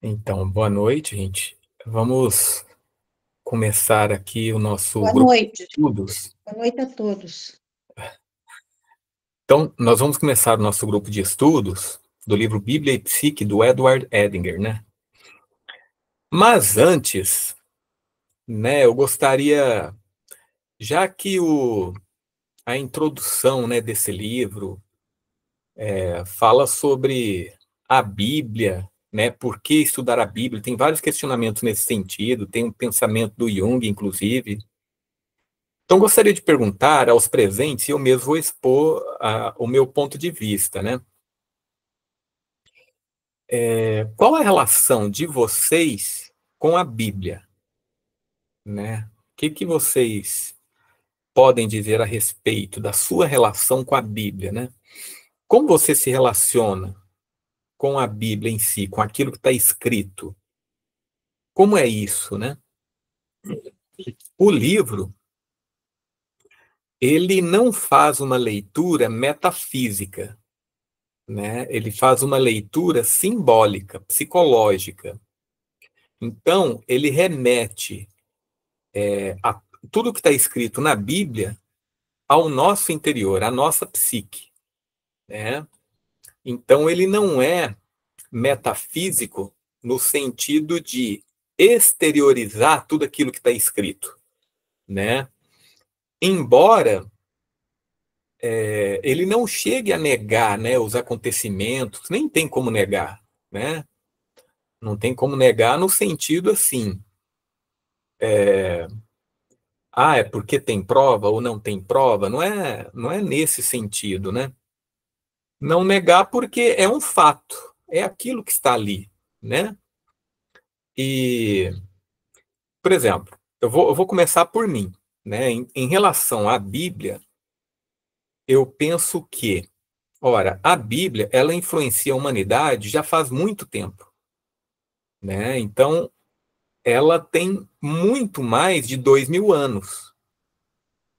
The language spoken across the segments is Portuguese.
Então, boa noite, gente. Vamos começar aqui o nosso Boa grupo de noite. estudos. Boa noite a todos. Então, nós vamos começar o nosso grupo de estudos do livro Bíblia e Psique, do Edward Edinger, né? Mas antes, né, eu gostaria, já que a introdução, né, desse livro fala sobre a Bíblia, né, por que estudar a Bíblia, tem vários questionamentos nesse sentido, tem um pensamento do Jung, inclusive. Então, gostaria de perguntar aos presentes, e eu mesmo vou expor o meu ponto de vista, né? Qual a relação de vocês com a Bíblia, né? O que vocês podem dizer a respeito da sua relação com a Bíblia, né? Como você se relaciona com a Bíblia em si, com aquilo que está escrito? Como é isso, né? O livro, ele não faz uma leitura metafísica, né? Ele faz uma leitura simbólica, psicológica. Então, ele remete a tudo que está escrito na Bíblia ao nosso interior, à nossa psique, né? Então, ele não é metafísico no sentido de exteriorizar tudo aquilo que está escrito, né? Embora ele não chegue a negar, né, os acontecimentos, nem tem como negar, né? Não tem como negar no sentido assim, é porque tem prova ou não tem prova, não é nesse sentido, né? Não negar porque é um fato, é aquilo que está ali, né? E, por exemplo, eu vou começar por mim, né? Em relação à Bíblia, eu penso que, ora, a Bíblia, ela influencia a humanidade já faz muito tempo, né? Então, ela tem muito mais de 2000 anos,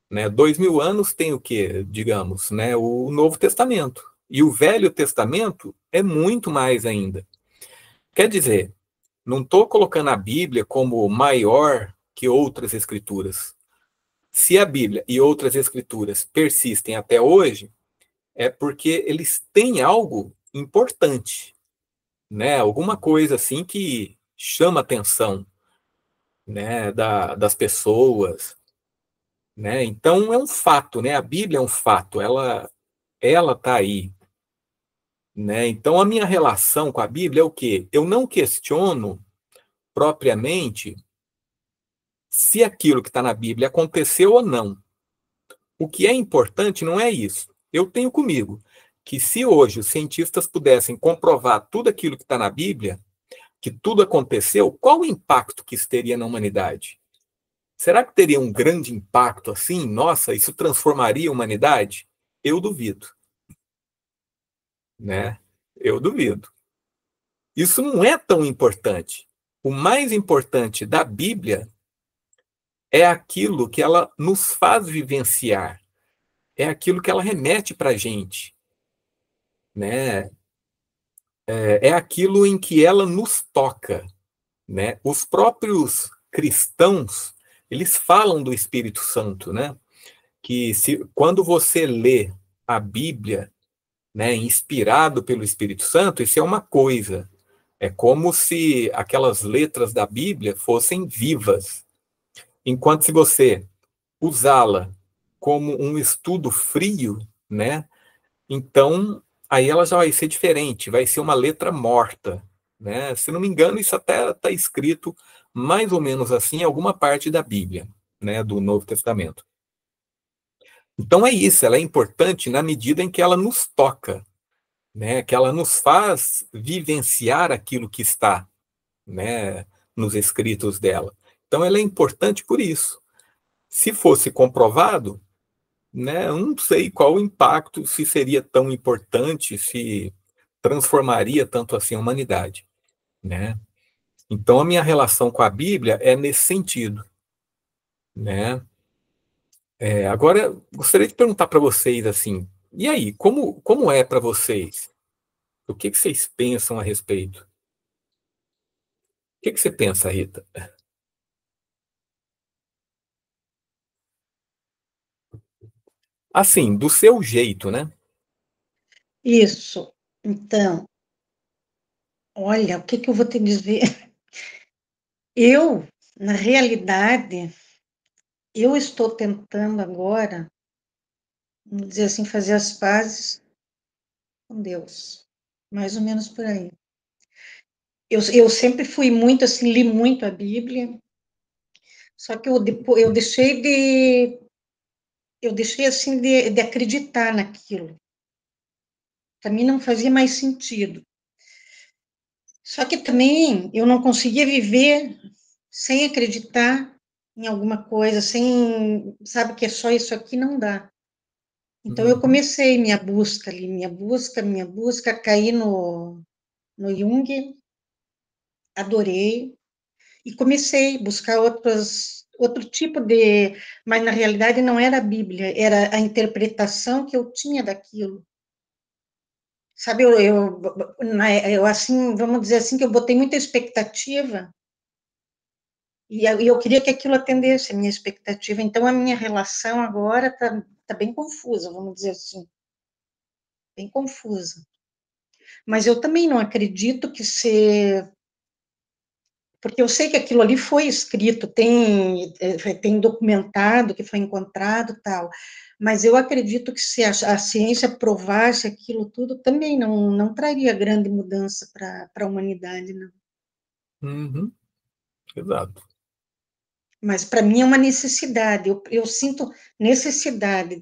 né? 2000 anos tem o quê, digamos, né? O Novo Testamento. E o Velho Testamento é muito mais ainda. Quer dizer, não estou colocando a Bíblia como maior que outras escrituras. Se a Bíblia e outras escrituras persistem até hoje, é porque eles têm algo importante, né? Alguma coisa assim que chama a atenção, né? Das pessoas, né? Então é um fato, né? A Bíblia é um fato, ela está aí, né? Então a minha relação com a Bíblia é o quê? Eu não questiono propriamente se aquilo que está na Bíblia aconteceu ou não. O que é importante não é isso. Eu tenho comigo que se hoje os cientistas pudessem comprovar tudo aquilo que está na Bíblia, que tudo aconteceu, qual o impacto que isso teria na humanidade? Será que teria um grande impacto assim? Nossa, isso transformaria a humanidade? Eu duvido, né? Eu duvido. Isso não é tão importante. O mais importante da Bíblia é aquilo que ela nos faz vivenciar, é aquilo que ela remete para a gente, né? É aquilo em que ela nos toca, né? Os próprios cristãos, eles falam do Espírito Santo, né? Que quando você lê a Bíblia, né, inspirado pelo Espírito Santo, isso é uma coisa. É como se aquelas letras da Bíblia fossem vivas. Enquanto se você usá-la como um estudo frio, né, então aí ela já vai ser diferente, vai ser uma letra morta, né? Se não me engano, isso até está escrito mais ou menos assim em alguma parte da Bíblia, né, do Novo Testamento. Então é isso, ela é importante na medida em que ela nos toca, né, que ela nos faz vivenciar aquilo que está, né, nos escritos dela. Então ela é importante por isso. Se fosse comprovado, né, eu não sei qual o impacto, se seria tão importante, se transformaria tanto assim a humanidade, né? Então a minha relação com a Bíblia é nesse sentido, né? Agora gostaria de perguntar para vocês assim, e aí, como é para vocês? O que vocês pensam a respeito? que você pensa, Rita? Assim, do seu jeito, né? Isso. Então, olha, o que que eu vou te dizer? Eu, na realidade, eu estou tentando agora, vamos dizer assim, fazer as pazes com Deus. Mais ou menos por aí. Eu sempre fui muito assim, li muito a Bíblia, só que depois, eu deixei assim de acreditar naquilo. Para mim não fazia mais sentido. Só que também eu não conseguia viver sem acreditar em alguma coisa, sem, sabe que é só isso aqui, não dá. Então eu Uhum, comecei minha busca ali, minha busca, caí no Jung, adorei, e comecei a buscar outro tipo de, mas na realidade não era a Bíblia, era a interpretação que eu tinha daquilo. Sabe, eu assim, vamos dizer assim, que eu botei muita expectativa e eu queria que aquilo atendesse a minha expectativa. Então, a minha relação agora tá bem confusa, vamos dizer assim, bem confusa. Mas eu também não acredito que se... Porque eu sei que aquilo ali foi escrito, tem documentado que foi encontrado tal, mas eu acredito que se a ciência provasse aquilo tudo, também não traria grande mudança para a humanidade, não. uhum, exato. Mas para mim é uma necessidade, eu sinto necessidade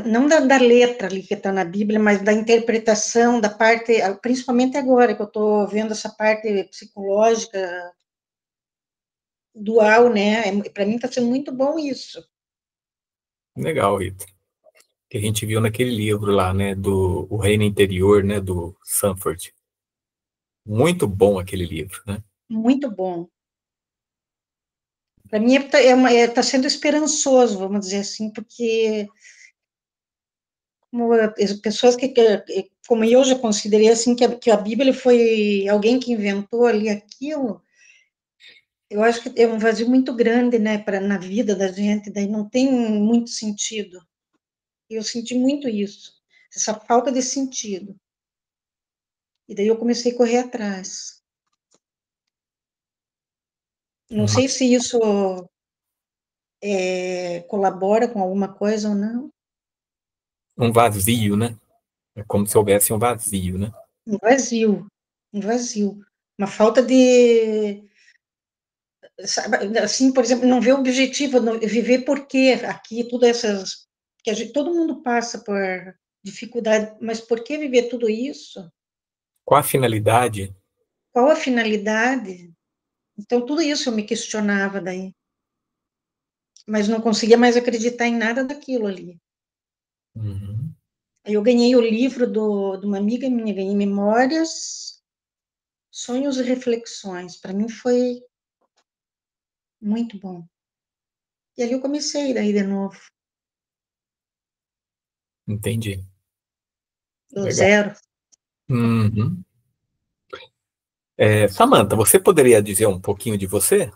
não da letra ali que está na Bíblia, mas da interpretação, da parte, principalmente agora que eu estou vendo essa parte psicológica, dual, né? Para mim está sendo muito bom isso. Legal, Rita. Que a gente viu naquele livro lá, né, do O Reino Interior, né, do Sanford. Muito bom aquele livro, né? Muito bom. Para mim tá sendo esperançoso, vamos dizer assim, porque como as pessoas como eu já considerei assim que a Bíblia foi alguém que inventou ali aquilo, eu acho que é um vazio muito grande, né, na vida da gente, daí não tem muito sentido. Eu senti muito isso, essa falta de sentido. E daí eu comecei a correr atrás. Não Uma- sei se isso colabora com alguma coisa ou não. Um vazio, né? É como se houvesse um vazio, né? Um vazio, um vazio. Uma falta de, sabe, assim, por exemplo, não ver o objetivo, viver por quê aqui, todas essas, que todo mundo passa por dificuldade, mas por que viver tudo isso? Qual a finalidade? Qual a finalidade? Então, tudo isso eu me questionava daí, mas não conseguia mais acreditar em nada daquilo ali. Uhum, Aí eu ganhei o livro de uma amiga minha, ganhei Memórias, Sonhos e Reflexões. Para mim foi muito bom. E ali eu comecei daí de novo, entendi. do Legal. zero. Uhum. Samantha, você poderia dizer um pouquinho de você?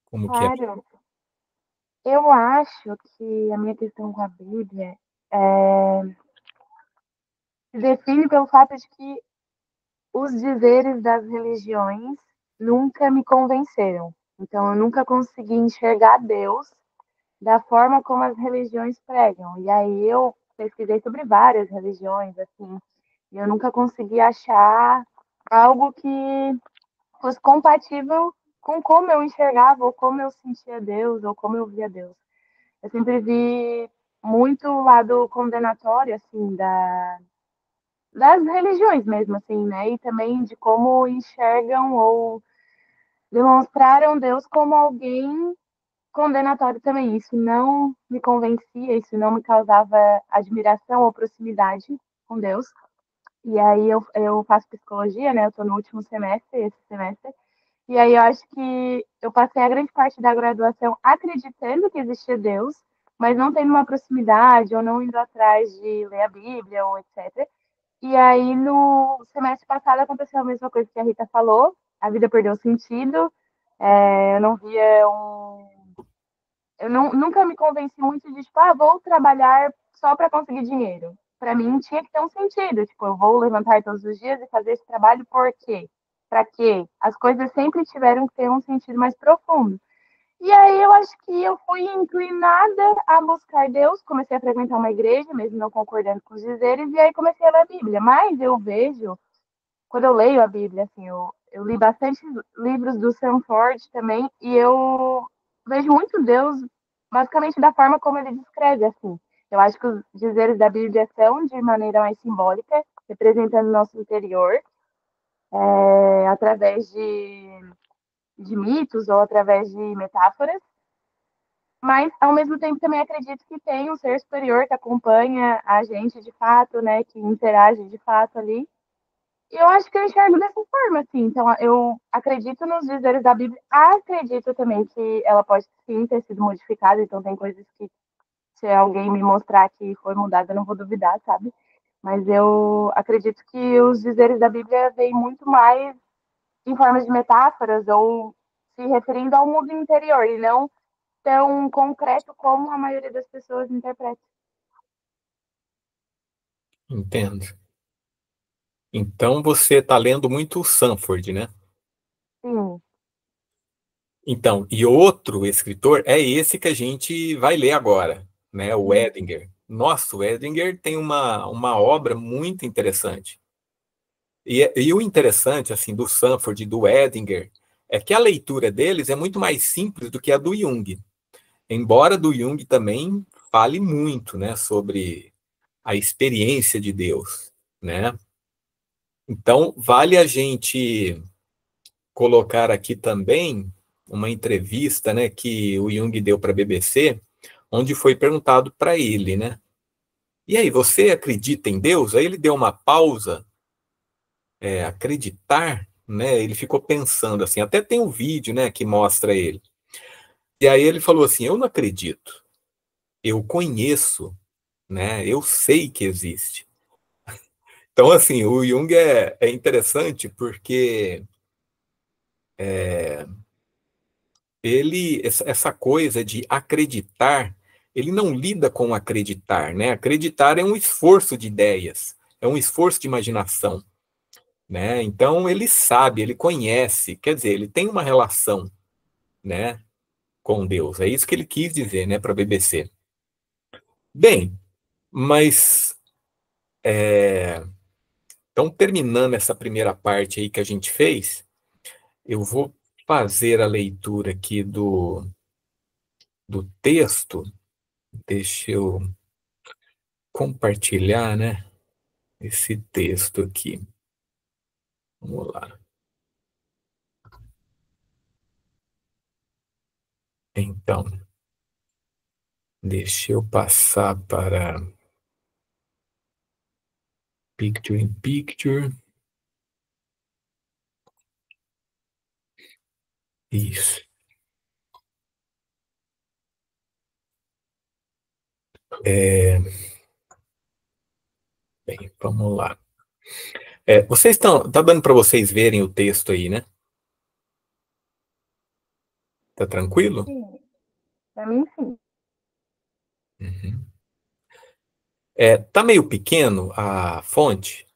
Como que é? Claro, eu acho que a minha questão com a Bíblia se define pelo fato de que os dizeres das religiões nunca me convenceram. Então, eu nunca consegui enxergar Deus da forma como as religiões pregam. E aí eu pesquisei sobre várias religiões, assim, e eu nunca consegui achar algo que fosse compatível com como eu enxergava, ou como eu sentia Deus, ou como eu via Deus. Eu sempre vi muito o lado condenatório, assim, das religiões mesmo, assim, né? E também de como enxergam ou demonstraram Deus como alguém condenatório também. Isso não me convencia, isso não me causava admiração ou proximidade com Deus. E aí eu faço psicologia, né? Eu tô no último semestre, esse semestre. E aí eu acho que eu passei a grande parte da graduação acreditando que existia Deus, mas não tendo uma proximidade ou não indo atrás de ler a Bíblia ou etc. E aí, no semestre passado, aconteceu a mesma coisa que a Rita falou. A vida perdeu sentido. Eu não via um... Eu nunca me convenci muito de, tipo, vou trabalhar só para conseguir dinheiro. Para mim, tinha que ter um sentido. Tipo, eu vou levantar todos os dias e fazer esse trabalho por quê? Para quê? As coisas sempre tiveram que ter um sentido mais profundo. E aí eu acho que eu fui inclinada a buscar Deus, comecei a frequentar uma igreja, mesmo não concordando com os dizeres, e aí comecei a ler a Bíblia. Mas eu vejo, quando eu leio a Bíblia, assim, eu li bastante livros do Sam Ford também, e eu vejo muito Deus, basicamente da forma como ele descreve, assim. Eu acho que os dizeres da Bíblia são de maneira mais simbólica, representando o nosso interior, através de mitos ou através de metáforas. Mas, ao mesmo tempo, também acredito que tem um ser superior que acompanha a gente de fato, né? Que interage de fato ali. E eu acho que eu enxergo dessa forma, assim. Então, eu acredito nos dizeres da Bíblia. Acredito também que ela pode, sim, ter sido modificada. Então, tem coisas que, se alguém me mostrar que foi mudada, eu não vou duvidar, sabe? Mas eu acredito que os dizeres da Bíblia vêm muito mais em formas de metáforas ou se referindo ao mundo interior e não tão concreto como a maioria das pessoas interpreta. Entendo. Então você está lendo muito o Sanford, né? Sim. Então, e outro escritor é esse que a gente vai ler agora, né? O Sim. Edinger. Nossa, o Edinger tem uma obra muito interessante. E o interessante, assim, do Sanford e do Edinger é que a leitura deles é muito mais simples do que a do Jung. Embora do Jung também fale muito, né, sobre a experiência de Deus, né? Então, vale a gente colocar aqui também uma entrevista, né, que o Jung deu para a BBC, onde foi perguntado para ele, né? E aí, você acredita em Deus? Aí ele deu uma pausa, acreditar, né? Ele ficou pensando assim, até tem um vídeo, né, que mostra ele. E aí ele falou assim: eu não acredito, eu conheço, né? Eu sei que existe. Então, assim, o Jung é interessante porque essa coisa de acreditar, ele não lida com acreditar, né? Acreditar é um esforço de ideias, é um esforço de imaginação, né? Então ele sabe, ele conhece, quer dizer, ele tem uma relação, né, com Deus. É isso que ele quis dizer, né, para a BBC. Bem, mas então terminando essa primeira parte aí que a gente fez, eu vou fazer a leitura aqui do texto. Deixa eu compartilhar, né, esse texto aqui. Vamos lá. Então, deixa eu passar para Picture in Picture. Isso. Bem, vamos lá. Vocês tá dando para vocês verem o texto aí, né? Tá tranquilo? Sim. Pra mim, sim. Uhum. Tá meio pequeno a fonte?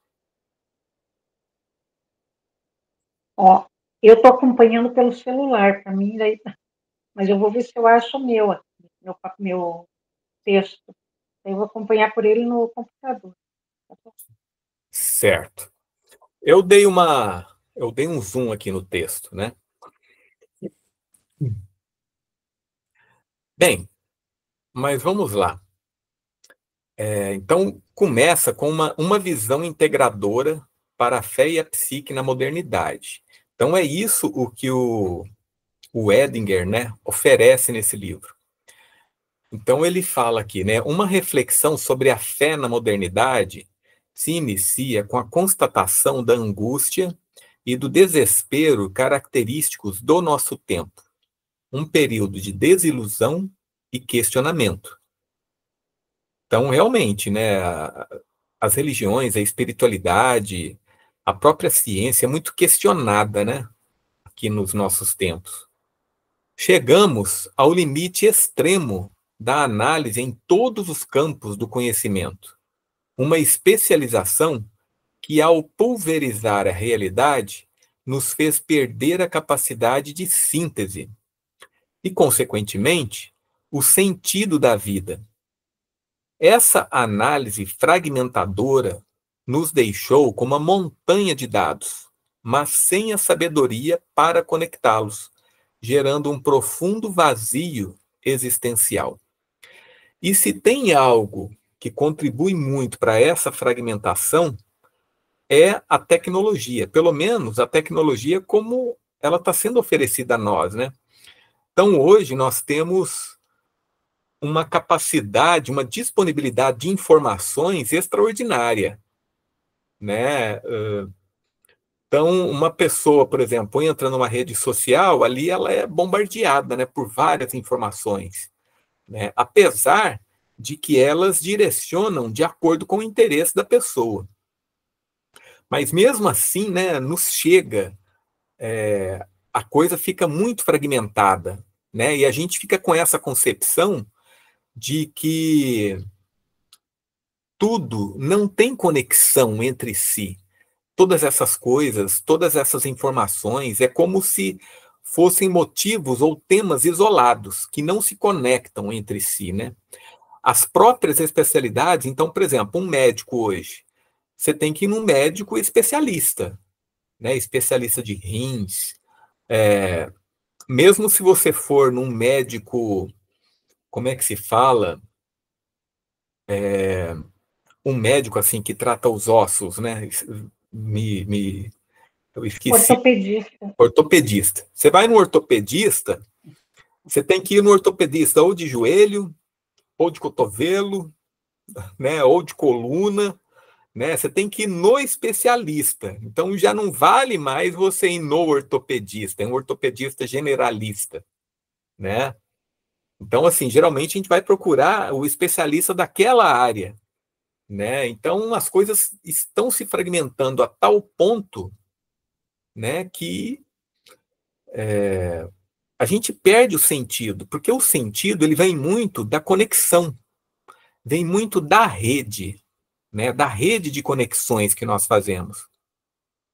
Ó, eu estou acompanhando pelo celular, para mim, daí, mas eu vou ver se eu acho o meu aqui, meu texto. Eu vou acompanhar por ele no computador. Tá bom? Certo. Eu dei um zoom aqui no texto, né? Bem, mas vamos lá. Então, começa com uma visão integradora para a fé e a psique na modernidade. Então, é isso o que o Edinger, né, oferece nesse livro. Então, ele fala aqui, né, uma reflexão sobre a fé na modernidade se inicia com a constatação da angústia e do desespero característicos do nosso tempo, um período de desilusão e questionamento. Então, realmente, né, as religiões, a espiritualidade, a própria ciência é muito questionada, né? Aqui nos nossos tempos. Chegamos ao limite extremo da análise em todos os campos do conhecimento. Uma especialização que, ao pulverizar a realidade, nos fez perder a capacidade de síntese e, consequentemente, o sentido da vida. Essa análise fragmentadora nos deixou com uma montanha de dados, mas sem a sabedoria para conectá-los, gerando um profundo vazio existencial. E se tem algo que contribui muito para essa fragmentação, é a tecnologia, pelo menos a tecnologia como ela está sendo oferecida a nós, né? Então, hoje, nós temos uma capacidade, uma disponibilidade de informações extraordinária, né? Então, uma pessoa, por exemplo, entra numa rede social, ali ela é bombardeada, né, por várias informações, né? Apesar de que elas direcionam de acordo com o interesse da pessoa. Mas mesmo assim, né, nos chega, a coisa fica muito fragmentada, né? E a gente fica com essa concepção de que tudo não tem conexão entre si. Todas essas coisas, todas essas informações, é como se fossem motivos ou temas isolados, que não se conectam entre si, né? As próprias especialidades, então, por exemplo, um médico hoje, você tem que ir num médico especialista, né? Especialista de rins. Mesmo se você for num médico, como é que se fala? Um médico assim que trata os ossos, né? Eu esqueci. Ortopedista. Ortopedista. Você vai no ortopedista, você tem que ir no ortopedista ou de joelho, ou de cotovelo, né? Ou de coluna, né? Você tem que ir no especialista. Então já não vale mais você ir no ortopedista, é um ortopedista generalista, né? Então, assim, geralmente a gente vai procurar o especialista daquela área, né? Então, as coisas estão se fragmentando a tal ponto, né, que a gente perde o sentido, porque o sentido ele vem muito da conexão, vem muito da rede, né, da rede de conexões que nós fazemos.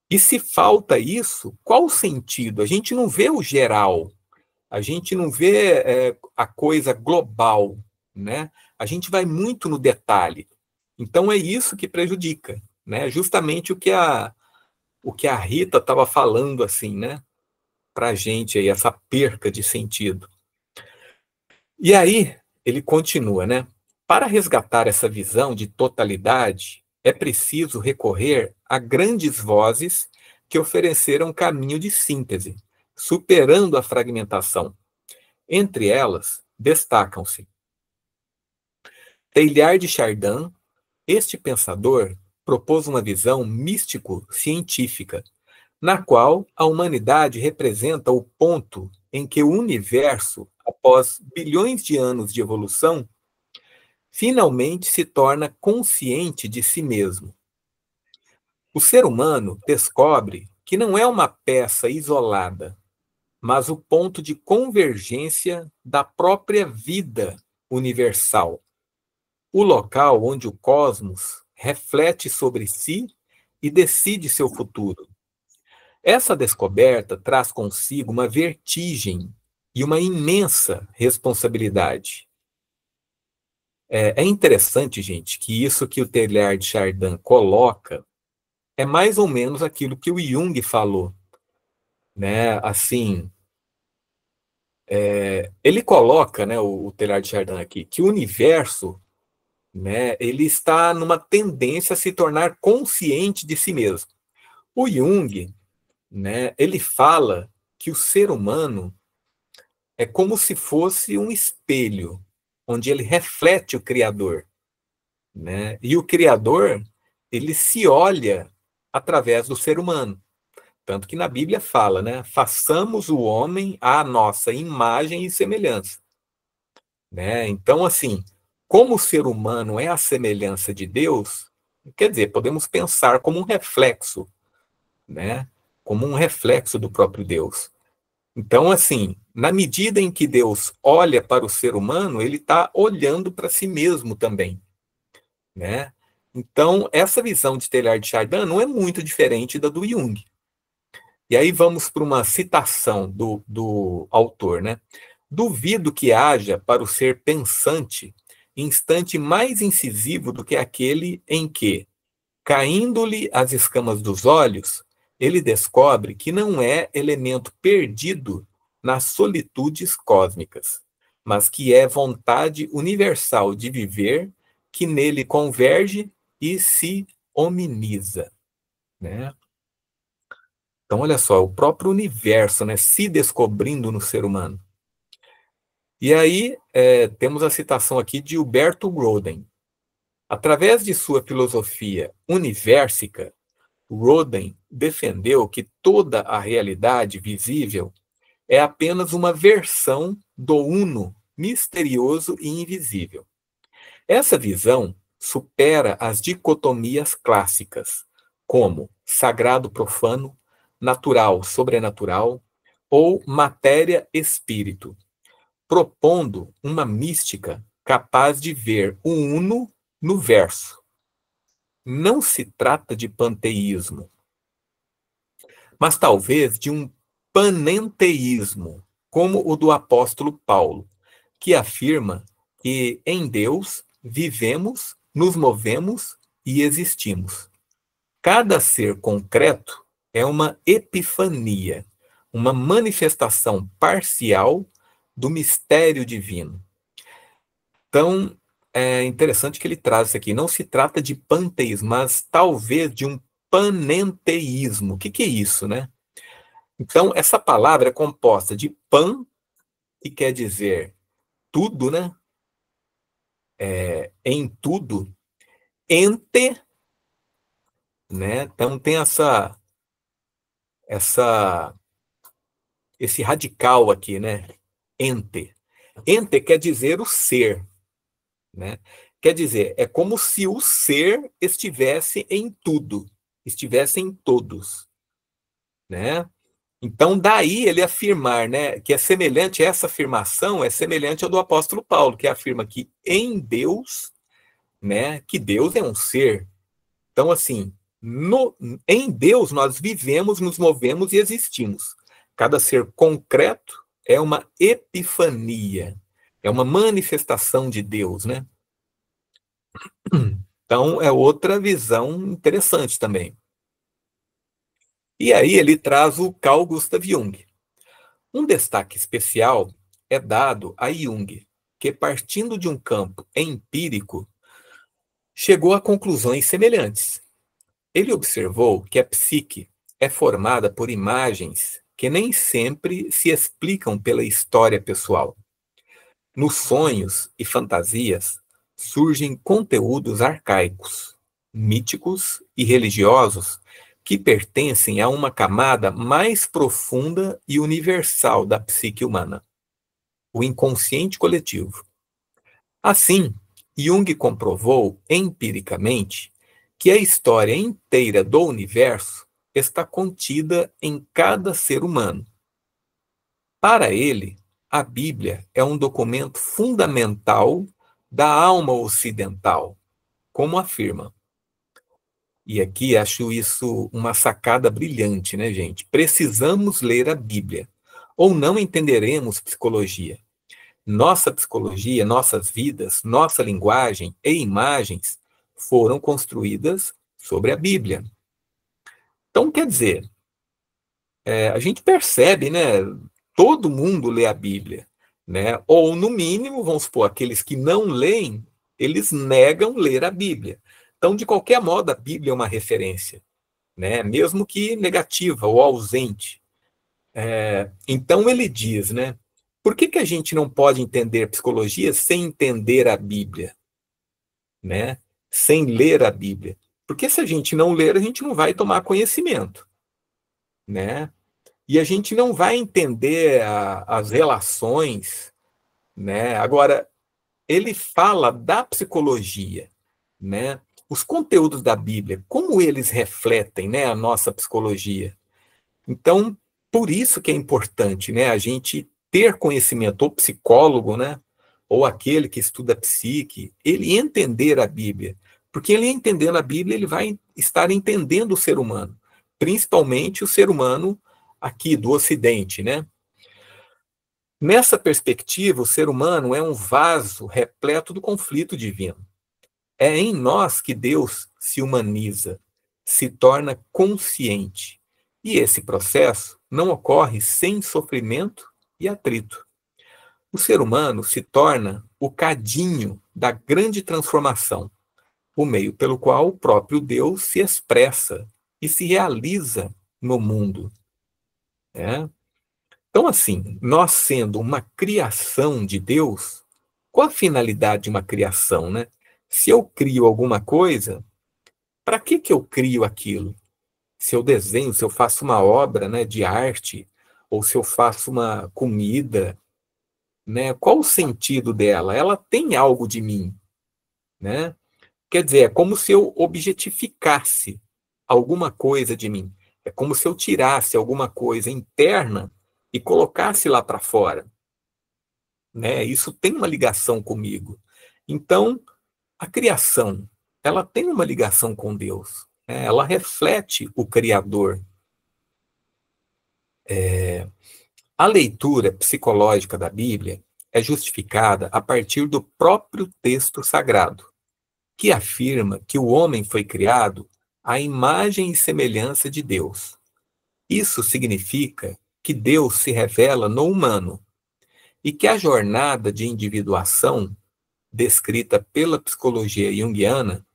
E se falta isso, qual o sentido? A gente não vê o geral, a gente não vê a coisa global, né? A gente vai muito no detalhe. Então é isso que prejudica, né? Justamente o que a Rita estava falando assim, né? Para a gente aí, essa perca de sentido. E aí ele continua, né? Para resgatar essa visão de totalidade, é preciso recorrer a grandes vozes que ofereceram caminho de síntese, superando a fragmentação. Entre elas, destacam-se Teilhard de Chardin. Este pensador propôs uma visão místico-científica, na qual a humanidade representa o ponto em que o universo, após bilhões de anos de evolução, finalmente se torna consciente de si mesmo. O ser humano descobre que não é uma peça isolada, mas o ponto de convergência da própria vida universal, o local onde o cosmos reflete sobre si e decide seu futuro. Essa descoberta traz consigo uma vertigem e uma imensa responsabilidade. É interessante, gente, que isso que o Teilhard de Chardin coloca é mais ou menos aquilo que o Jung falou, né? Assim, ele coloca, né, o Teilhard de Chardin aqui, que o universo, né, ele está numa tendência a se tornar consciente de si mesmo. O Jung, né, ele fala que o ser humano é como se fosse um espelho, onde ele reflete o Criador, né? E o Criador, ele se olha através do ser humano. Tanto que na Bíblia fala, né? Façamos o homem à nossa imagem e semelhança, né? Então, assim, como o ser humano é a semelhança de Deus, Quer dizer, podemos pensar como um reflexo, né? Como um reflexo do próprio Deus. Então, assim, na medida em que Deus olha para o ser humano, ele está olhando para si mesmo também, né? Então, essa visão de Teilhard de Chardin não é muito diferente da do Jung. E aí vamos para uma citação do autor, né? Duvido que haja para o ser pensante instante mais incisivo do que aquele em que, caindo-lhe as escamas dos olhos, ele descobre que não é elemento perdido nas solitudes cósmicas, mas que é vontade universal de viver que nele converge e se hominiza, né? Então, olha só, o próprio universo, né, se descobrindo no ser humano. E aí, temos a citação aqui de Huberto Roden. Através de sua filosofia universica, Roden defendeu que toda a realidade visível é apenas uma versão do uno misterioso e invisível. Essa visão supera as dicotomias clássicas, como sagrado-profano, natural-sobrenatural ou matéria-espírito, propondo uma mística capaz de ver o uno no verso. Não se trata de panteísmo, mas talvez de um panenteísmo, como o do apóstolo Paulo, que afirma que em Deus vivemos, nos movemos e existimos. Cada ser concreto é uma epifania, uma manifestação parcial do mistério divino. Então, é interessante que ele traz isso aqui. Não se trata de panteísmo, mas talvez de um panenteísmo. O que é isso, né? Então, essa palavra é composta de pan, que quer dizer tudo, né? Em tudo. Ente, né? Então, tem esse radical aqui, né? Ente. Ente quer dizer o ser, né? Quer dizer, é como se o ser estivesse em tudo, estivesse em todos, né? Então, daí ele afirmar, né, que é semelhante, essa afirmação é semelhante ao do apóstolo Paulo, que afirma que em Deus, né, que Deus é um ser. Então, assim, em Deus nós vivemos, nos movemos e existimos. Cada ser concreto é uma epifania, é uma manifestação de Deus, né? Então, é outra visão interessante também. E aí ele traz o Carl Gustav Jung. Um destaque especial é dado a Jung, que, partindo de um campo empírico, chegou a conclusões semelhantes. Ele observou que a psique é formada por imagens que nem sempre se explicam pela história pessoal. Nos sonhos e fantasias surgem conteúdos arcaicos, míticos e religiosos que pertencem a uma camada mais profunda e universal da psique humana, o inconsciente coletivo. Assim, Jung comprovou empiricamente que a história inteira do universo está contida em cada ser humano. Para ele, a Bíblia é um documento fundamental da alma ocidental, como afirma. E aqui acho isso uma sacada brilhante, né, gente? Precisamos ler a Bíblia, ou não entenderemos psicologia. Nossa psicologia, nossas vidas, nossa linguagem e imagens foram construídas sobre a Bíblia. Então, quer dizer, a gente percebe, né? Todo mundo lê a Bíblia, né? Ou, no mínimo, vamos supor, aqueles que não leem, eles negam ler a Bíblia. Então, de qualquer modo, a Bíblia é uma referência, né? Mesmo que negativa ou ausente. Então, ele diz, né? Por que a gente não pode entender psicologia sem entender a Bíblia, né? Sem ler a Bíblia? Porque se a gente não ler, a gente não vai tomar conhecimento, né? E a gente não vai entender as relações, né? Agora, ele fala da psicologia, né? os conteúdos da Bíblia, como eles refletem, né, a nossa psicologia. Então, por isso que é importante, né, a gente ter conhecimento, ou psicólogo, né, ou aquele que estuda psique, ele entender a Bíblia. Porque ele entendendo a Bíblia, ele vai estar entendendo o ser humano, principalmente o ser humano aqui do Ocidente, né? Nessa perspectiva, o ser humano é um vaso repleto do conflito divino. É em nós que Deus se humaniza, se torna consciente. E esse processo não ocorre sem sofrimento e atrito. O ser humano se torna o cadinho da grande transformação, o meio pelo qual o próprio Deus se expressa e se realiza no mundo. Né? Então, assim, nós sendo uma criação de Deus, qual a finalidade de uma criação, né? Se eu crio alguma coisa, para que eu crio aquilo? Se eu desenho, se eu faço uma obra, né, de arte, ou se eu faço uma comida, né? Qual o sentido dela? Ela tem algo de mim, né? Quer dizer, é como se eu objetificasse alguma coisa de mim. É como se eu tirasse alguma coisa interna e colocasse lá para fora, né? Isso tem uma ligação comigo. Então, a criação, ela tem uma ligação com Deus, né? Ela reflete o Criador. A leitura psicológica da Bíblia é justificada a partir do próprio texto sagrado, que afirma que o homem foi criado à imagem e semelhança de Deus. Isso significa que Deus se revela no humano e que a jornada de individuação descrita pela psicologia junguiana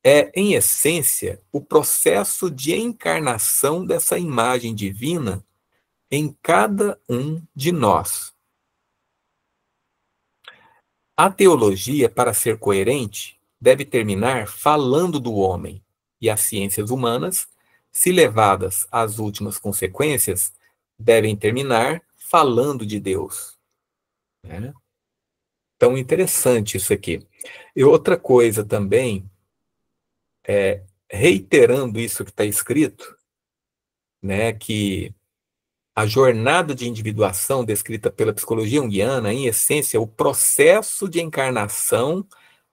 é, em essência, o processo de encarnação dessa imagem divina em cada um de nós. A teologia, para ser coerente, deve terminar falando do homem, e as ciências humanas, se levadas às últimas consequências, devem terminar falando de Deus. Né? Então, interessante isso aqui. E outra coisa também, reiterando isso que está escrito, né, que a jornada de individuação descrita pela psicologia junguiana, em essência, é o processo de encarnação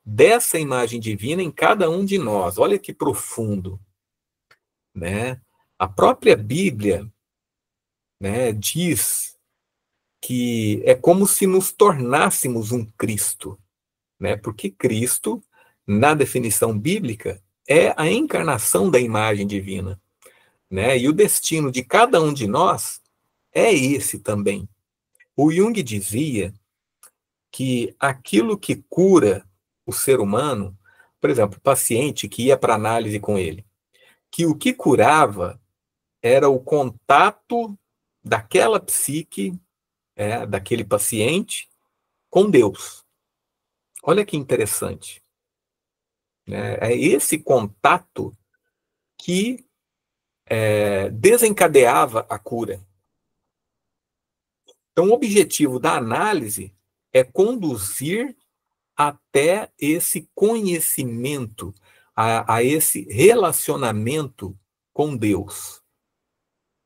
dessa imagem divina em cada um de nós. Olha que profundo, né? A própria Bíblia, né, diz que é como se nos tornássemos um Cristo, né? Porque Cristo, na definição bíblica, é a encarnação da imagem divina, né? E o destino de cada um de nós é esse também. O Jung dizia que aquilo que cura o ser humano, por exemplo, o paciente que ia para análise com ele, que o que curava era o contato daquela psique, daquele paciente, com Deus. Olha que interessante. Né? É esse contato que desencadeava a cura. Então, o objetivo da análise é conduzir até esse conhecimento, a esse relacionamento com Deus.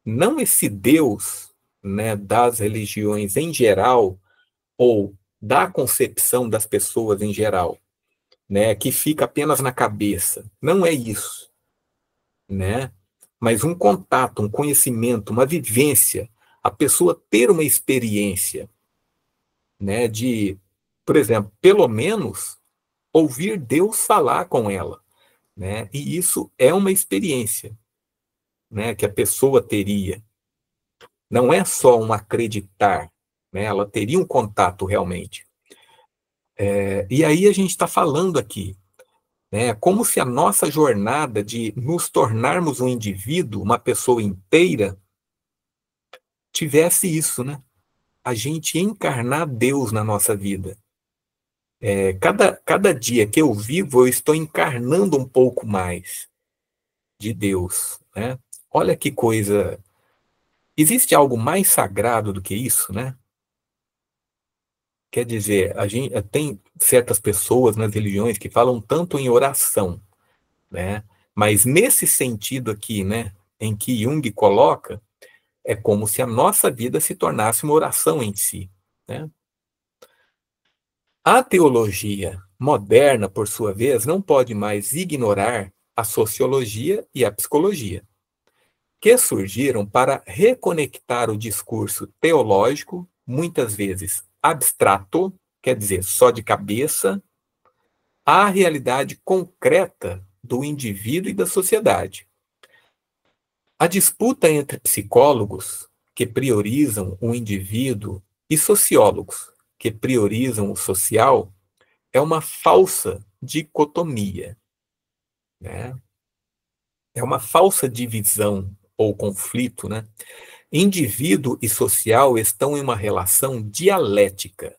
Não esse Deus, né, das religiões em geral, ou da concepção das pessoas em geral, né, que fica apenas na cabeça. Não é isso, né? Mas um contato, um conhecimento, uma vivência, a pessoa ter uma experiência, né, de, por exemplo, pelo menos ouvir Deus falar com ela, né? E isso é uma experiência, né, que a pessoa teria. Não é só um acreditar, né? Ela teria um contato realmente. E aí a gente está falando aqui, né? Como se a nossa jornada de nos tornarmos um indivíduo, uma pessoa inteira, tivesse isso, né? A gente encarnar Deus na nossa vida. Cada dia que eu vivo, eu estou encarnando um pouco mais de Deus, né? Olha que coisa. Existe algo mais sagrado do que isso, né? Quer dizer, a gente tem certas pessoas nas religiões que falam tanto em oração, né? Mas nesse sentido aqui, né, em que Jung coloca, é como se a nossa vida se tornasse uma oração em si, né? A teologia moderna, por sua vez, não pode mais ignorar a sociologia e a psicologia, que surgiram para reconectar o discurso teológico, muitas vezes abstrato, quer dizer, só de cabeça, à realidade concreta do indivíduo e da sociedade. A disputa entre psicólogos, que priorizam o indivíduo, e sociólogos, que priorizam o social, é uma falsa dicotomia, né? É uma falsa divisão ou conflito, né? Indivíduo e social estão em uma relação dialética,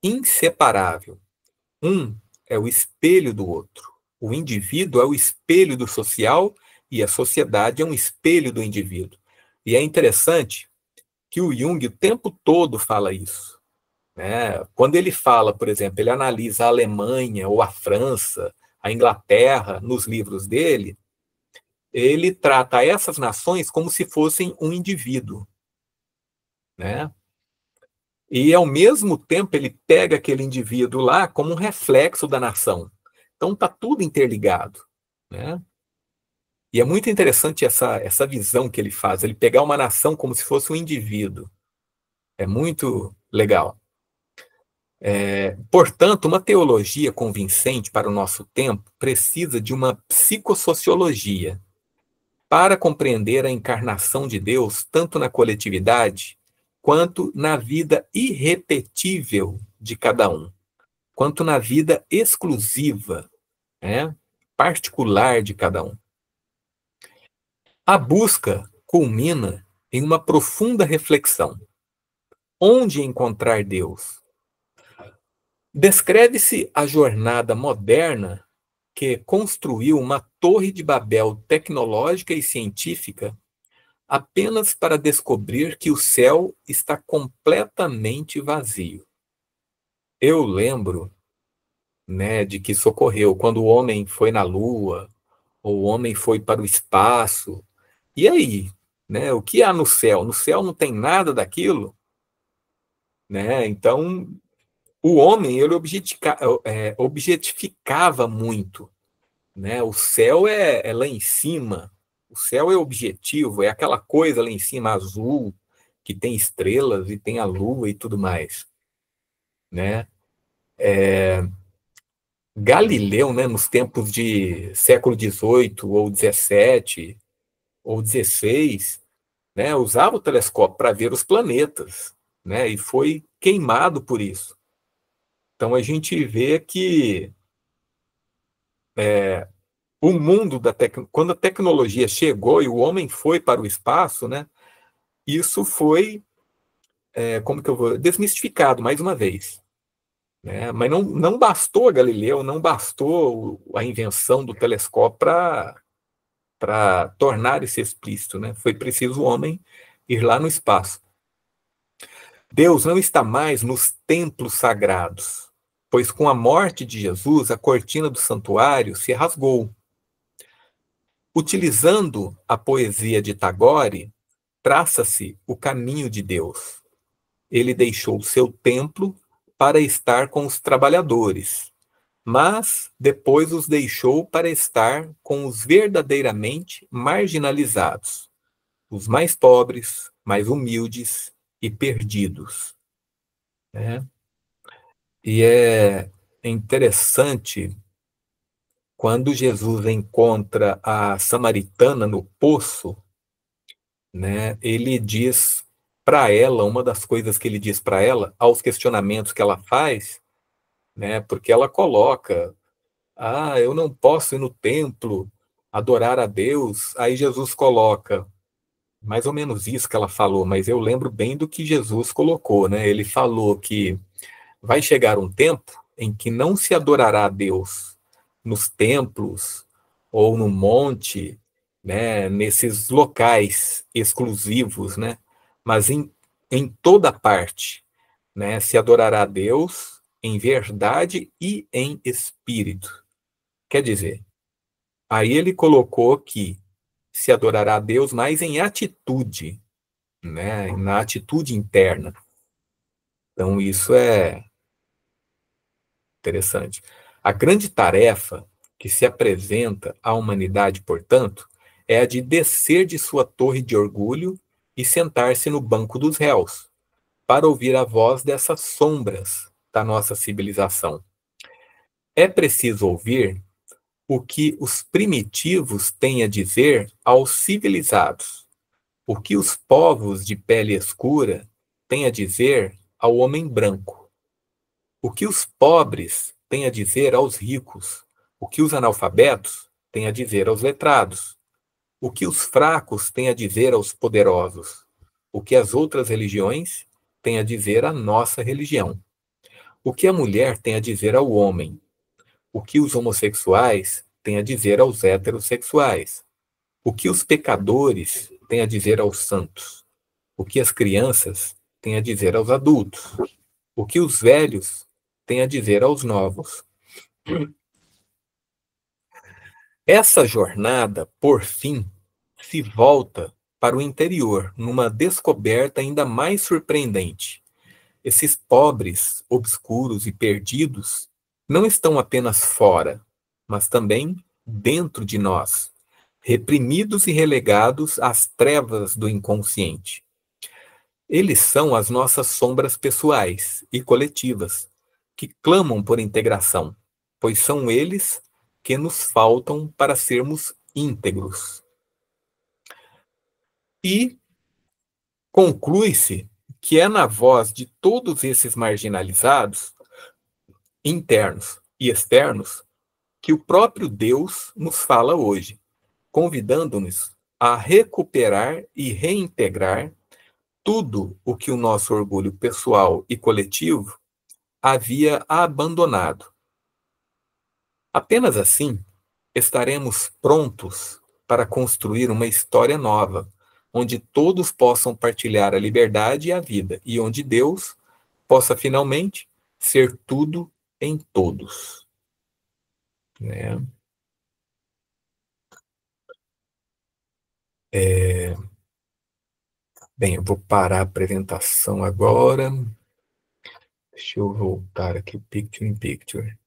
inseparável. Um é o espelho do outro. O indivíduo é o espelho do social e a sociedade é um espelho do indivíduo. E é interessante que o Jung o tempo todo fala isso, né? Quando ele fala, por exemplo, ele analisa a Alemanha ou a França, a Inglaterra, nos livros dele, ele trata essas nações como se fossem um indivíduo, né? E, ao mesmo tempo, ele pega aquele indivíduo lá como um reflexo da nação. Então, está tudo interligado, né? E é muito interessante essa visão que ele faz, ele pegar uma nação como se fosse um indivíduo. É muito legal. Portanto, uma teologia convincente para o nosso tempo precisa de uma psicossociologia para compreender a encarnação de Deus tanto na coletividade quanto na vida irrepetível de cada um, quanto na vida exclusiva, né, particular de cada um. A busca culmina em uma profunda reflexão. Onde encontrar Deus? Descreve-se a jornada moderna que construiu uma torre de Babel tecnológica e científica apenas para descobrir que o céu está completamente vazio. Eu lembro, né, de que isso ocorreu quando o homem foi na Lua, ou o homem foi para o espaço. E aí, né, o que há no céu? No céu não tem nada daquilo, né? Então, o homem ele objetificava muito, né? O céu é lá em cima, o céu é objetivo, é aquela coisa lá em cima azul que tem estrelas e tem a lua e tudo mais, né? Galileu, né, nos tempos de século XVIII ou XVII ou XVI, né, usava o telescópio para ver os planetas, né, e foi queimado por isso. Então a gente vê que o mundo quando a tecnologia chegou e o homem foi para o espaço, né, isso foi, como que eu vou, desmistificado mais uma vez. Né? Mas não bastou a Galileu, não bastou a invenção do telescópio para tornar isso explícito. Né? Foi preciso o homem ir lá no espaço. Deus não está mais nos templos sagrados, pois com a morte de Jesus, a cortina do santuário se rasgou. Utilizando a poesia de Tagore, traça-se o caminho de Deus. Ele deixou o seu templo para estar com os trabalhadores, mas depois os deixou para estar com os verdadeiramente marginalizados, os mais pobres, mais humildes e perdidos. Né? E é interessante quando Jesus encontra a samaritana no poço, né, ele diz para ela, uma das coisas que ele diz para ela, aos questionamentos que ela faz, né, porque ela coloca, eu não posso ir no templo adorar a Deus. Aí Jesus coloca, mais ou menos isso que ela falou, mas eu lembro bem do que Jesus colocou, né? Ele falou que vai chegar um tempo em que não se adorará a Deus nos templos ou no monte, né, nesses locais exclusivos, né, mas em toda parte, né, se adorará a Deus em verdade e em espírito. Quer dizer, Aí ele colocou que se adorará a Deus mais em atitude, né? Na atitude interna. Então, isso é interessante. A grande tarefa que se apresenta à humanidade, portanto, é a de descer de sua torre de orgulho e sentar-se no banco dos réus, para ouvir a voz dessas sombras da nossa civilização. É preciso ouvir o que os primitivos têm a dizer aos civilizados, o que os povos de pele escura têm a dizer ao homem branco, o que os pobres têm a dizer aos ricos, o que os analfabetos têm a dizer aos letrados, o que os fracos têm a dizer aos poderosos, o que as outras religiões têm a dizer à nossa religião, o que a mulher tem a dizer ao homem, o que os homossexuais têm a dizer aos heterossexuais, o que os pecadores têm a dizer aos santos, o que as crianças têm a dizer aos adultos, o que os velhos têm a dizer aos novos. Essa jornada, por fim, se volta para o interior, numa descoberta ainda mais surpreendente. Esses pobres, obscuros e perdidos não estão apenas fora, mas também dentro de nós, reprimidos e relegados às trevas do inconsciente. Eles são as nossas sombras pessoais e coletivas, que clamam por integração, pois são eles que nos faltam para sermos íntegros. E conclui-se que é na voz de todos esses marginalizados, internos e externos, que o próprio Deus nos fala hoje, convidando-nos a recuperar e reintegrar tudo o que o nosso orgulho pessoal e coletivo havia abandonado. Apenas assim estaremos prontos para construir uma história nova, onde todos possam partilhar a liberdade e a vida, e onde Deus possa finalmente ser tudo em todos. Né? Bem, eu vou parar a apresentação agora. Deixa eu voltar aqui, Picture in Picture.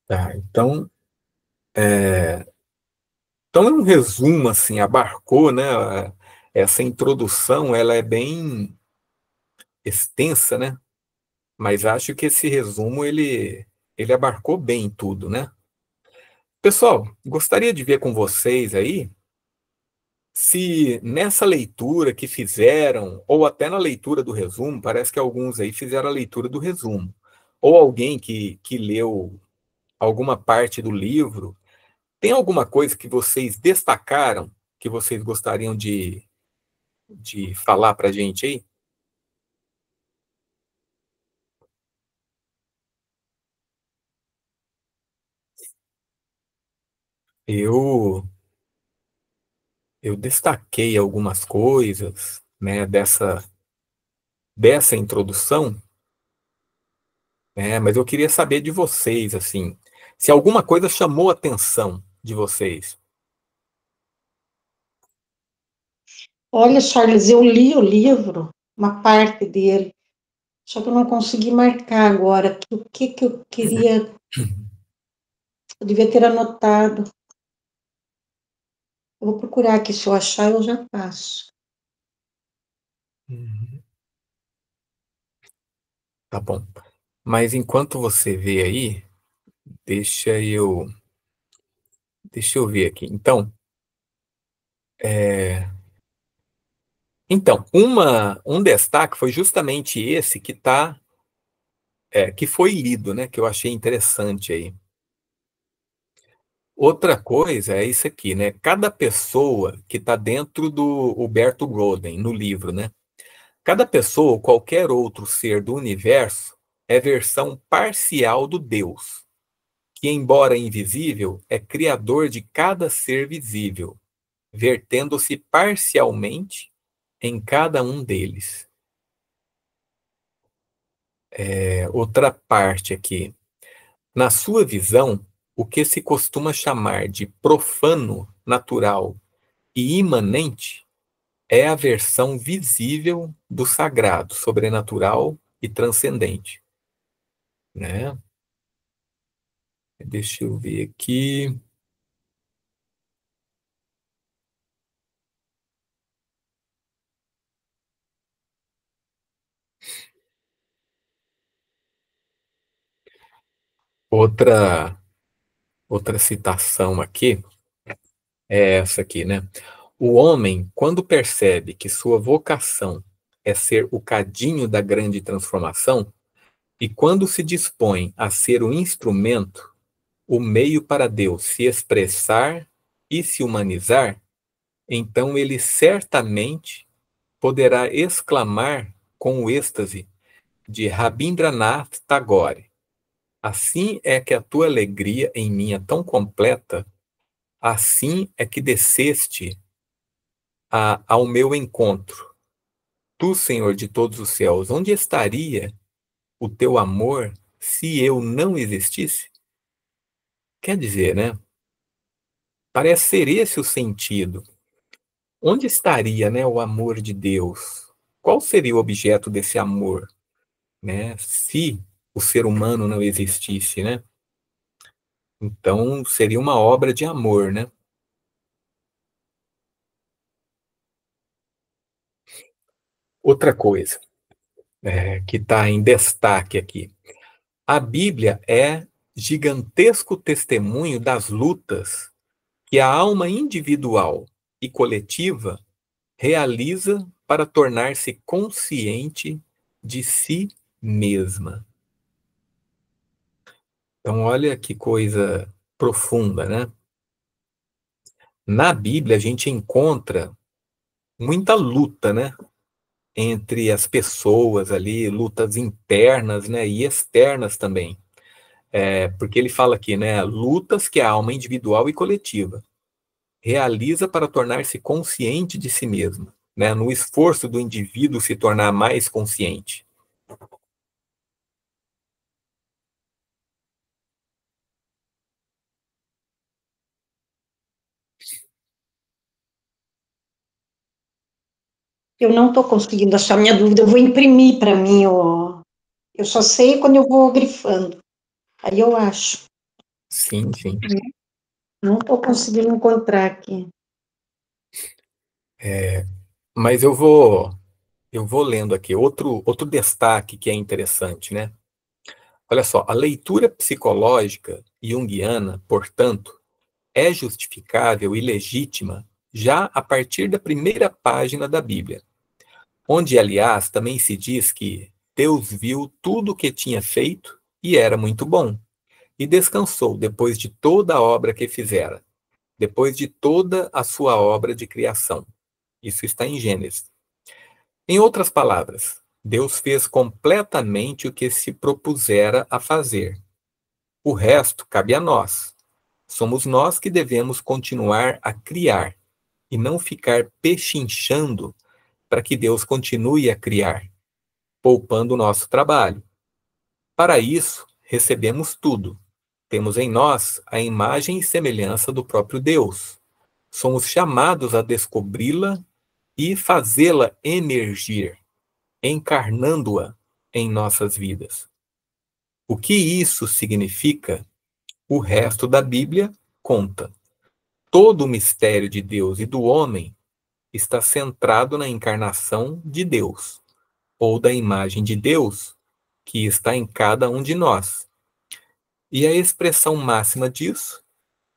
Tá, então, é um resumo, assim, abarcou, né? Essa introdução, ela é bem extensa, né? Mas acho que esse resumo, ele abarcou bem tudo, né? Pessoal, gostaria de ver com vocês aí se nessa leitura que fizeram, ou até na leitura do resumo, parece que alguns aí fizeram a leitura do resumo, ou alguém que leu alguma parte do livro, tem alguma coisa que vocês destacaram, que vocês gostariam de falar para a gente aí? Eu, eu destaquei algumas coisas, né, dessa introdução, né, mas eu queria saber de vocês, assim, se alguma coisa chamou a atenção de vocês. Olha, Charles, eu li o livro, uma parte dele, só que eu não consegui marcar agora o que eu queria, eu devia ter anotado. Eu vou procurar aqui, se eu achar, eu já passo. Uhum. Tá bom. Mas enquanto você vê aí, deixa eu, deixa eu ver aqui. É, um destaque foi justamente esse que foi lido, né? Que eu achei interessante aí. Outra coisa é isso aqui, né? Cada pessoa que está dentro do Huberto Golden, no livro, né? Cada pessoa ou qualquer outro ser do universo é versão parcial do Deus, que, embora invisível, é criador de cada ser visível, vertendo-se parcialmente em cada um deles. Outra parte aqui. Na sua visão, o que se costuma chamar de profano, natural e imanente é a versão visível do sagrado, sobrenatural e transcendente, né? Deixa eu ver aqui. Outra citação aqui é essa aqui, né? O homem, quando percebe que sua vocação é ser o cadinho da grande transformação, e quando se dispõe a ser o instrumento, o meio para Deus se expressar e se humanizar, então ele certamente poderá exclamar com o êxtase de Rabindranath Tagore: assim é que a tua alegria em mim é tão completa, assim é que desceste ao meu encontro. Tu, Senhor de todos os céus, onde estaria o teu amor se eu não existisse? Quer dizer, né? Parece ser esse o sentido. Onde estaria, né, o amor de Deus? Qual seria o objeto desse amor, né? Se o ser humano não existisse, né? Então seria uma obra de amor, né? Outra coisa que está em destaque aqui. A Bíblia é gigantesco testemunho das lutas que a alma individual e coletiva realiza para tornar-se consciente de si mesma. Então, olha que coisa profunda, né? Na Bíblia, a gente encontra muita luta, né? Entre as pessoas ali, lutas internas, né? E externas também. Porque ele fala aqui, né? Lutas que a alma individual e coletiva realiza para tornar-se consciente de si mesma, né? No esforço do indivíduo se tornar mais consciente. Eu não estou conseguindo achar minha dúvida, eu vou imprimir para mim, eu só sei quando eu vou grifando, aí eu acho. Sim, sim. Não estou conseguindo encontrar aqui. Mas eu vou lendo aqui outro destaque que é interessante, né? Olha só, a leitura psicológica junguiana, portanto, é justificável e legítima já a partir da primeira página da Bíblia, onde, aliás, também se diz que Deus viu tudo o que tinha feito e era muito bom, e descansou depois de toda a obra que fizera, depois de toda a sua obra de criação. Isso está em Gênesis. Em outras palavras, Deus fez completamente o que se propusera a fazer. O resto cabe a nós. Somos nós que devemos continuar a criar e não ficar pechinchando para que Deus continue a criar, poupando o nosso trabalho. Para isso, recebemos tudo. Temos em nós a imagem e semelhança do próprio Deus. Somos chamados a descobri-la e fazê-la emergir, encarnando-a em nossas vidas. O que isso significa? O resto da Bíblia conta. Todo o mistério de Deus e do homem está centrado na encarnação de Deus, ou da imagem de Deus que está em cada um de nós. E a expressão máxima disso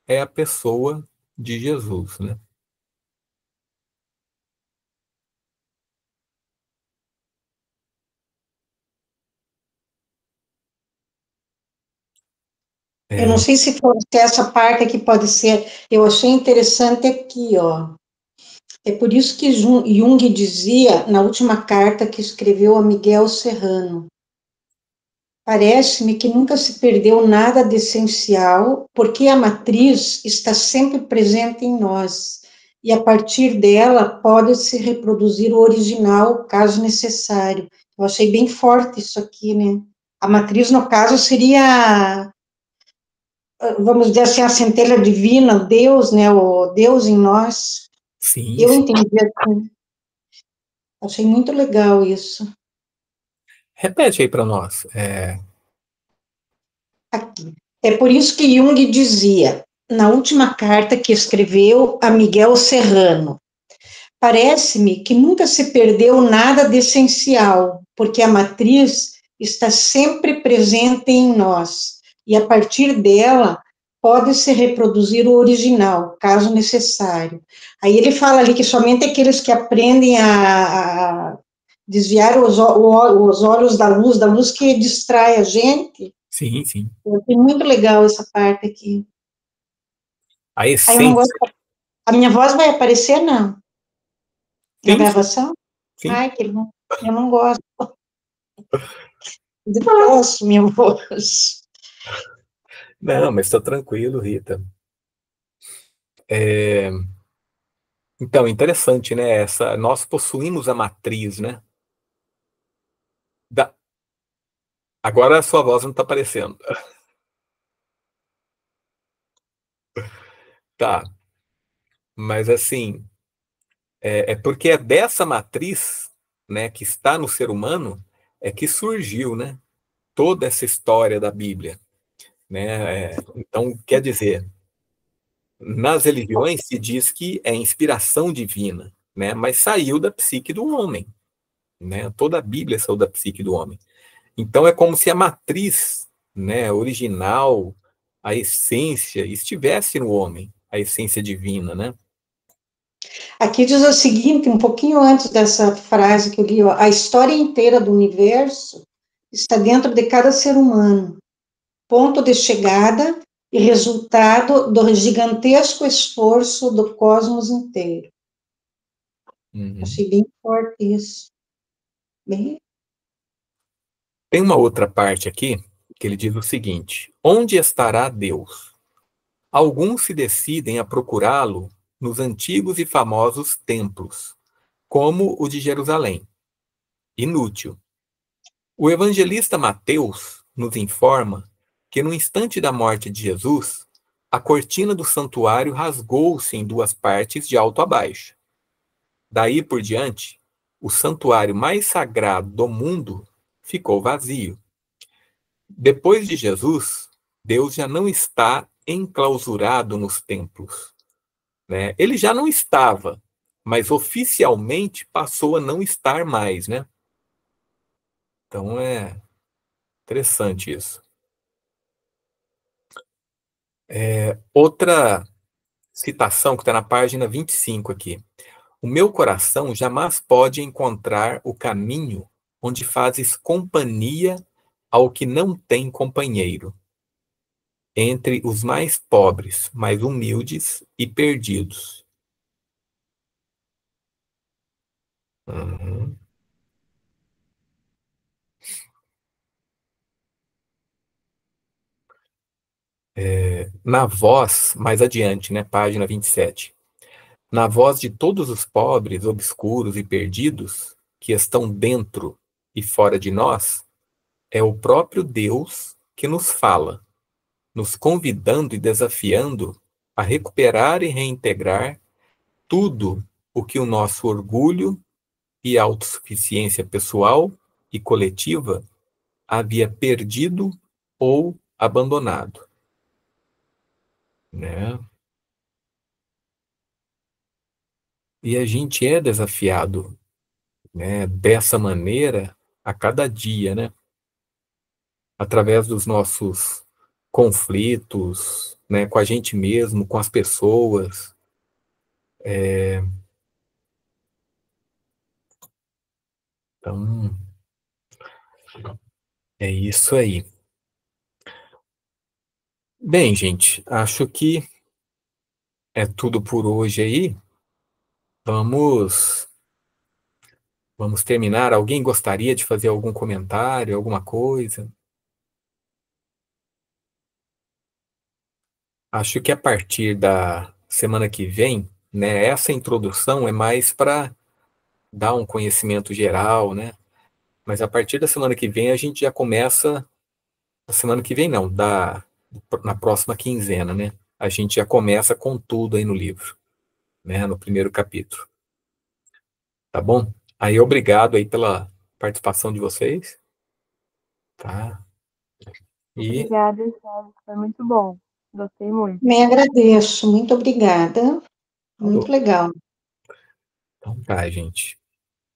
é a pessoa de Jesus, né? Eu não sei se essa parte aqui pode ser, eu achei interessante aqui, ó. É por isso que Jung dizia, na última carta que escreveu a Miguel Serrano, parece-me que nunca se perdeu nada de essencial, porque a matriz está sempre presente em nós, e a partir dela pode-se reproduzir o original, caso necessário. Eu achei bem forte isso aqui, né? A matriz, no caso, seria vamos dizer assim, a centelha divina, Deus, né, o Deus em nós. Sim, Eu sim. entendi assim. Achei muito legal isso. Repete aí para nós. Aqui. É por isso que Jung dizia, na última carta que escreveu a Miguel Serrano, parece-me que nunca se perdeu nada de essencial, porque a matriz está sempre presente em nós, e a partir dela pode-se reproduzir o original, caso necessário. Aí ele fala ali que somente aqueles que aprendem a desviar os olhos da luz que distrai a gente. Sim, sim. Eu achei muito legal essa parte aqui. A Aí eu não gosto. essência. A minha voz vai aparecer, não? Na Sim, sim, gravação? sim. Ai, que bom. Eu não gosto. Detesto minha voz. Não, mas está tranquilo, Rita. Então, interessante, né? Nós possuímos a matriz, né? Da, agora a sua voz não está aparecendo. Tá, mas assim, é porque é dessa matriz, né, que está no ser humano, é que surgiu, né? Toda essa história da Bíblia, né? Então, quer dizer, nas religiões se diz que é inspiração divina, né? Mas saiu da psique do homem, né? Toda a Bíblia saiu da psique do homem. Então é como se a matriz, né, original, a essência estivesse no homem, a essência divina, né? Aqui diz o seguinte, um pouquinho antes dessa frase que eu li, ó, a história inteira do universo está dentro de cada ser humano, ponto de chegada e resultado do gigantesco esforço do cosmos inteiro. Uhum. Achei bem forte isso. Bem, Tem uma outra parte aqui que ele diz o seguinte: onde estará Deus? Alguns se decidem a procurá-lo nos antigos e famosos templos, como o de Jerusalém. Inútil. O evangelista Mateus nos informa que no instante da morte de Jesus, a cortina do santuário rasgou-se em duas partes de alto a baixo. Daí por diante, o santuário mais sagrado do mundo ficou vazio. Depois de Jesus, Deus já não está enclausurado nos templos, né? Ele já não estava, mas oficialmente passou a não estar mais, né? Então é interessante isso. Outra citação que está na página 25 aqui. O meu coração jamais pode encontrar o caminho onde fazes companhia ao que não tem companheiro, entre os mais pobres, mais humildes e perdidos. Uhum. Na voz, mais adiante, né, página 27. Na voz de todos os pobres, obscuros e perdidos, que estão dentro e fora de nós, é o próprio Deus que nos fala, nos convidando e desafiando a recuperar e reintegrar tudo o que o nosso orgulho e autossuficiência pessoal e coletiva havia perdido ou abandonado, né? E a gente é desafiado, né, dessa maneira a cada dia, né? Através dos nossos conflitos, né, com a gente mesmo, com as pessoas. Então, é isso aí. Bem, gente, acho que é tudo por hoje aí. Vamos, vamos terminar. Alguém gostaria de fazer algum comentário, alguma coisa? Acho que a partir da semana que vem, né, essa introdução é mais para dar um conhecimento geral, né? Mas a partir da semana que vem a gente já começa, a semana que vem não, na próxima quinzena, né? A gente já começa com tudo aí no livro, né? No primeiro capítulo. Tá bom? Aí, obrigado aí pela participação de vocês, tá? E Obrigada, Sérgio. Foi muito bom. Gostei muito. Me agradeço, muito obrigada. Muito falou. legal. Então tá, gente.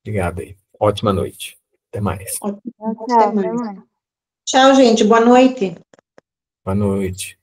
Obrigado aí. Ótima noite. Até mais. Ótimo, Tchau, até tchau. Até mais. mais. Tchau, gente. Boa noite. Boa noite.